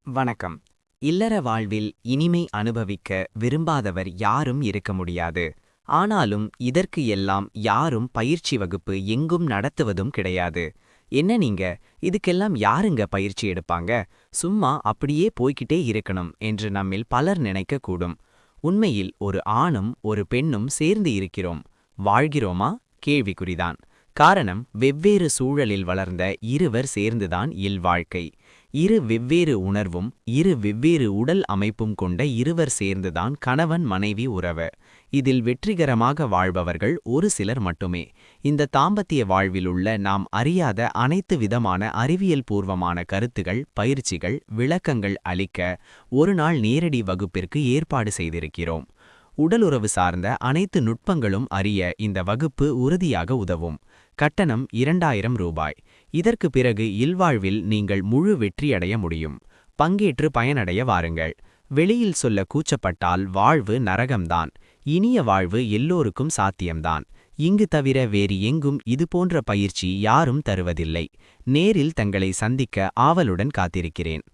வணக்கம். இல்லற வாழ்வில் இனிமை அனுபவிக்க விரும்பாதவர் யாரும் இருக்க முடியாது. ஆனாலும் இதற்கு எல்லாம் யாரும் பயிற்சி வகுப்பு எங்கும் நடத்துவதும் கிடையாது. என்ன நீங்க, இதுக்கெல்லாம் யாருங்க பயிற்சி எடுப்பாங்க? சும்மா அப்படியே போய்க்கிட்டே இருக்கணும் என்று நம்மில் பலர் நினைக்கக்கூடும். உண்மையில் ஒரு ஆணும் ஒரு பெண்ணும் சேர்ந்து இருக்கிறோம். வாழ்கிறோமா? கேள்விக்குறிதான். காரணம், வெவ்வேறு சூழலில் வளர்ந்த இருவர் சேர்ந்துதான் இல்வாழ்க்கை. இரு வெவ்வேறு உணர்வும் இரு வெவ்வேறு உடல் அமைப்பும் கொண்ட இருவர் சேர்ந்துதான் கணவன் மனைவி உறவு. இதில் வெற்றிகரமாக வாழ்பவர்கள் ஒரு சிலர் மட்டுமே. இந்த தாம்பத்திய வாழ்விலுள்ள நாம் அறியாத அனைத்து விதமான அறிவியல் பூர்வமான கருத்துகள், பயிற்சிகள், விளக்கங்கள் அளிக்க ஒரு நாள் நேரடி வகுப்பிற்கு ஏற்பாடு செய்திருக்கிறோம். உடலுறவு சார்ந்த அனைத்து நுட்பங்களும் அறிய இந்த வகுப்பு உறுதியாக உதவும். கட்டணம் 2000 ரூபாய். இதற்கு பிறகு இல்வாழ்வில் நீங்கள் முழு வெற்றியடைய முடியும். பங்கேற்று பயனடைய வாருங்கள். வெளியில் சொல்ல கூச்சப்பட்டால் வாழ்வு நரகம்தான். இனிய வாழ்வு எல்லோருக்கும் சாத்தியம்தான். இங்கு தவிர வேறு எங்கும் இதுபோன்ற பயிற்சி யாரும் தருவதில்லை. நேரில் தங்களை சந்திக்க ஆவலுடன் காத்திருக்கிறேன்.